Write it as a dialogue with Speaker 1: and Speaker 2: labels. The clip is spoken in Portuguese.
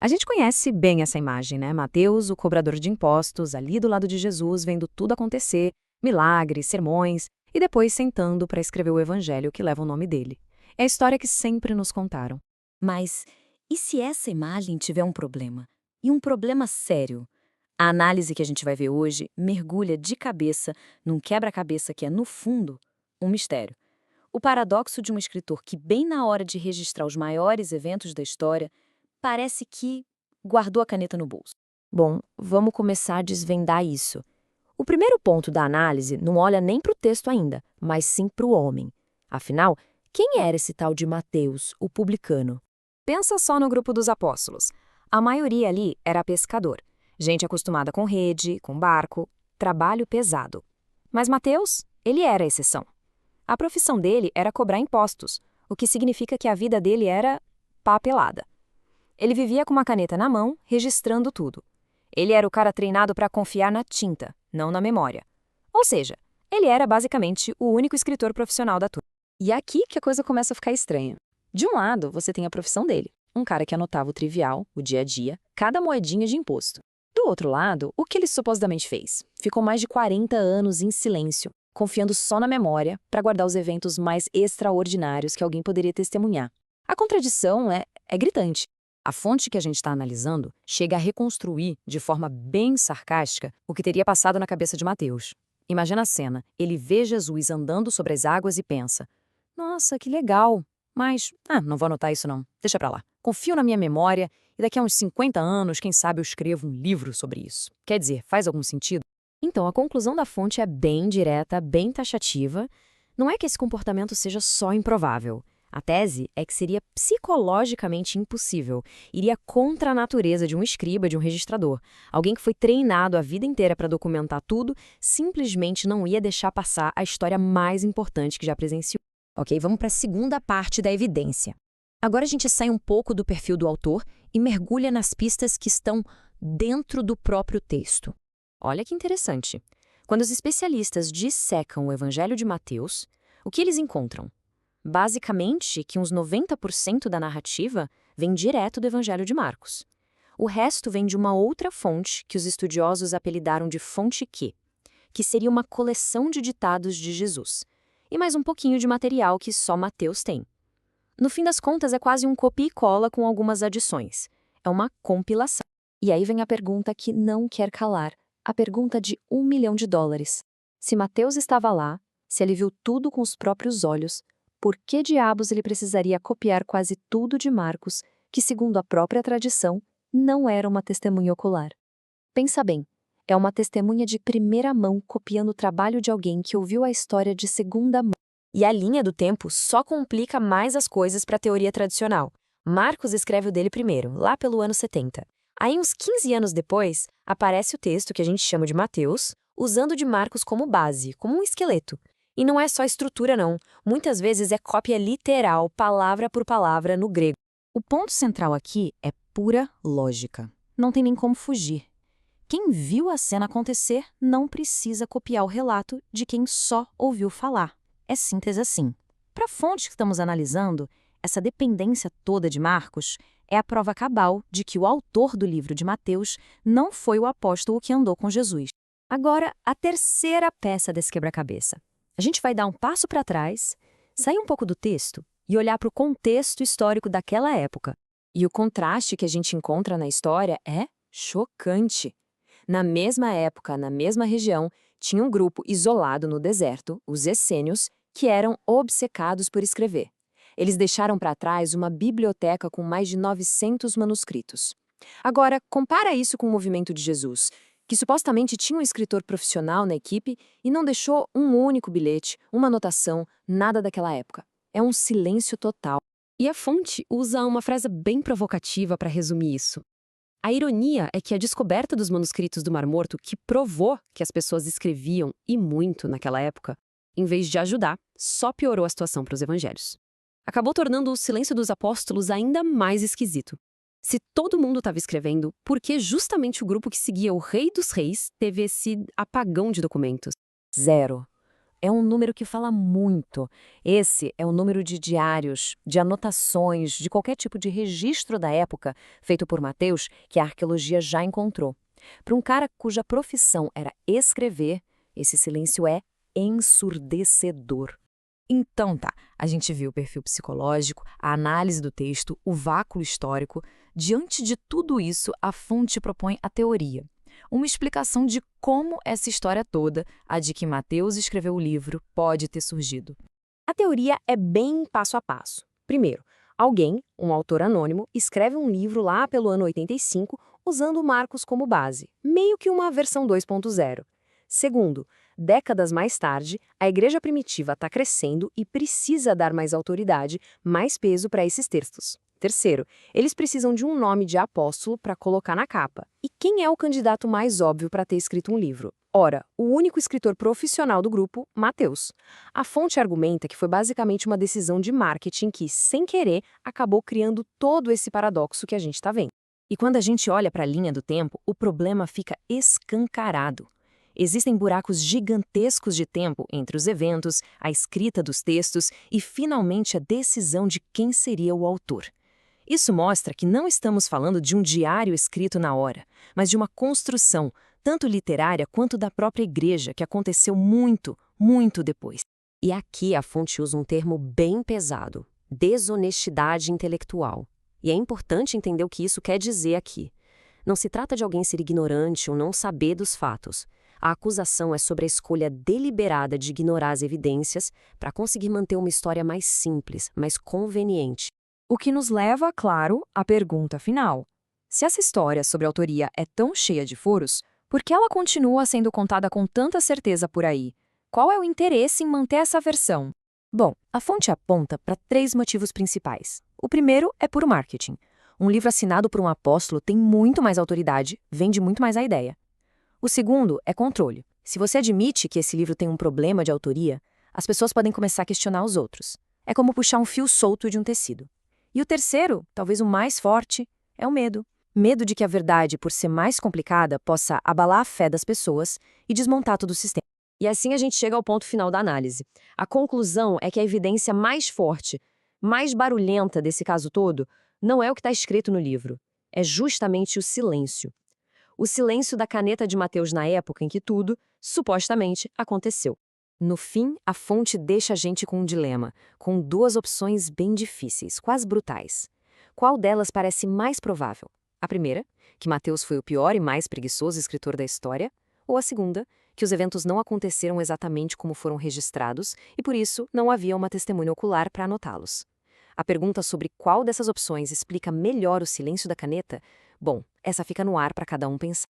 Speaker 1: A gente conhece bem essa imagem, né? Mateus, o cobrador de impostos, ali do lado de Jesus, vendo tudo acontecer, milagres, sermões, e depois sentando para escrever o evangelho que leva o nome dele. É a história que sempre nos contaram.
Speaker 2: Mas e se essa imagem tiver um problema? E um problema sério? A análise que a gente vai ver hoje mergulha de cabeça num quebra-cabeça que é, no fundo, um mistério. O paradoxo de um escritor que, bem na hora de registrar os maiores eventos da história, parece que guardou a caneta no bolso.
Speaker 3: Bom, vamos começar a desvendar isso. O primeiro ponto da análise não olha nem para o texto ainda, mas sim para o homem. Afinal, quem era esse tal de Mateus, o publicano?
Speaker 1: Pensa só no grupo dos apóstolos. A maioria ali era pescador. Gente acostumada com rede, com barco, trabalho pesado. Mas Mateus, ele era a exceção. A profissão dele era cobrar impostos, o que significa que a vida dele era papelada. Ele vivia com uma caneta na mão, registrando tudo. Ele era o cara treinado para confiar na tinta, não na memória. Ou seja, ele era basicamente o único escritor profissional da turma.
Speaker 4: E é aqui que a coisa começa a ficar estranha. De um lado, você tem a profissão dele, um cara que anotava o trivial, o dia a dia, cada moedinha de imposto. Do outro lado, o que ele supostamente fez? Ficou mais de 40 anos em silêncio, confiando só na memória para guardar os eventos mais extraordinários que alguém poderia testemunhar. A contradição é gritante.
Speaker 1: A fonte que a gente está analisando chega a reconstruir, de forma bem sarcástica, o que teria passado na cabeça de Mateus. Imagina a cena, ele vê Jesus andando sobre as águas e pensa: nossa, que legal, mas, não vou anotar isso não, deixa pra lá. Confio na minha memória e daqui a uns 50 anos, quem sabe eu escrevo um livro sobre isso. Quer dizer, faz algum sentido?
Speaker 3: Então, a conclusão da fonte é bem direta, bem taxativa. Não é que esse comportamento seja só improvável. A tese é que seria psicologicamente impossível, iria contra a natureza de um escriba, de um registrador. Alguém que foi treinado a vida inteira para documentar tudo, simplesmente não ia deixar passar a história mais importante que já presenciou.
Speaker 2: Ok, vamos para a segunda parte da evidência. Agora a gente sai um pouco do perfil do autor e mergulha nas pistas que estão dentro do próprio texto.
Speaker 1: Olha que interessante. Quando os especialistas dissecam o Evangelho de Mateus, o que eles encontram? Basicamente, que uns 90% da narrativa vem direto do Evangelho de Marcos. O resto vem de uma outra fonte que os estudiosos apelidaram de fonte Q, que seria uma coleção de ditados de Jesus, e mais um pouquinho de material que só Mateus tem. No fim das contas, é quase um copia e cola com algumas adições. É uma compilação.
Speaker 4: E aí vem a pergunta que não quer calar, a pergunta de $1 milhão. Se Mateus estava lá, se ele viu tudo com os próprios olhos, por que diabos ele precisaria copiar quase tudo de Marcos, que, segundo a própria tradição, não era uma testemunha ocular? Pensa bem, é uma testemunha de primeira mão copiando o trabalho de alguém que ouviu a história de segunda mão.
Speaker 1: E a linha do tempo só complica mais as coisas para a teoria tradicional. Marcos escreve o dele primeiro, lá pelo ano 70. Aí, uns 15 anos depois, aparece o texto que a gente chama de Mateus, usando de Marcos como base, como um esqueleto. E não é só estrutura, não. Muitas vezes é cópia literal, palavra por palavra, no grego. O ponto central aqui é pura lógica. Não tem nem como fugir. Quem viu a cena acontecer não precisa copiar o relato de quem só ouviu falar. É simples assim. Para a fonte que estamos analisando, essa dependência toda de Marcos é a prova cabal de que o autor do livro de Mateus não foi o apóstolo que andou com Jesus. Agora, a terceira peça desse quebra-cabeça. A gente vai dar um passo para trás, sair um pouco do texto e olhar para o contexto histórico daquela época. E o contraste que a gente encontra na história é chocante. Na mesma época, na mesma região, tinha um grupo isolado no deserto, os essênios, que eram obcecados por escrever. Eles deixaram para trás uma biblioteca com mais de 900 manuscritos. Agora, compara isso com o movimento de Jesus, que supostamente tinha um escritor profissional na equipe e não deixou um único bilhete, uma anotação, nada daquela época. É um silêncio total. E a fonte usa uma frase bem provocativa para resumir isso. A ironia é que a descoberta dos manuscritos do Mar Morto, que provou que as pessoas escreviam, e muito naquela época, em vez de ajudar, só piorou a situação para os evangelhos. Acabou tornando o silêncio dos apóstolos ainda mais esquisito. Se todo mundo estava escrevendo, por que justamente o grupo que seguia o Rei dos Reis teve esse apagão de documentos? Zero.
Speaker 2: é um número que fala muito. Esse é o número de diários, de anotações, de qualquer tipo de registro da época feito por Mateus que a arqueologia já encontrou. Para um cara cuja profissão era escrever, esse silêncio é ensurdecedor. Então tá, a gente viu o perfil psicológico, a análise do texto, o vácuo histórico. Diante de tudo isso, a fonte propõe a teoria. Uma explicação de como essa história toda, a de que Mateus escreveu o livro, pode ter surgido.
Speaker 1: A teoria é bem passo a passo. Primeiro, alguém, um autor anônimo, escreve um livro lá pelo ano 85 usando Marcos como base, meio que uma versão 2.0. Segundo, décadas mais tarde, a igreja primitiva está crescendo e precisa dar mais autoridade, mais peso para esses textos. Terceiro, eles precisam de um nome de apóstolo para colocar na capa. E quem é o candidato mais óbvio para ter escrito um livro? Ora, o único escritor profissional do grupo, Mateus. A fonte argumenta que foi basicamente uma decisão de marketing que, sem querer, acabou criando todo esse paradoxo que a gente está vendo.
Speaker 2: E quando a gente olha para a linha do tempo, o problema fica escancarado. Existem buracos gigantescos de tempo entre os eventos, a escrita dos textos e, finalmente, a decisão de quem seria o autor. Isso mostra que não estamos falando de um diário escrito na hora, mas de uma construção, tanto literária quanto da própria igreja, que aconteceu muito, muito depois.
Speaker 3: E aqui a fonte usa um termo bem pesado: desonestidade intelectual. E é importante entender o que isso quer dizer aqui. Não se trata de alguém ser ignorante ou não saber dos fatos. A acusação é sobre a escolha deliberada de ignorar as evidências para conseguir manter uma história mais simples, mais conveniente.
Speaker 4: O que nos leva, claro, à pergunta final. Se essa história sobre autoria é tão cheia de furos, por que ela continua sendo contada com tanta certeza por aí? Qual é o interesse em manter essa versão? Bom, a fonte aponta para 3 motivos principais. O primeiro é por marketing. Um livro assinado por um apóstolo tem muito mais autoridade, vende muito mais a ideia. O segundo é controle. Se você admite que esse livro tem um problema de autoria, as pessoas podem começar a questionar os outros. É como puxar um fio solto de um tecido. E o terceiro, talvez o mais forte, é o medo. Medo de que a verdade, por ser mais complicada, possa abalar a fé das pessoas e desmontar todo o sistema.
Speaker 1: E assim a gente chega ao ponto final da análise. A conclusão é que a evidência mais forte, mais barulhenta desse caso todo, não é o que está escrito no livro. É justamente o silêncio. O silêncio da caneta de Mateus na época em que tudo, supostamente, aconteceu.
Speaker 2: No fim, a fonte deixa a gente com um dilema, com 2 opções bem difíceis, quase brutais. Qual delas parece mais provável? A primeira, que Mateus foi o pior e mais preguiçoso escritor da história, ou a segunda, que os eventos não aconteceram exatamente como foram registrados e, por isso, não havia uma testemunha ocular para anotá-los. A pergunta sobre qual dessas opções explica melhor o silêncio da caneta, bom, essa fica no ar para cada um pensar.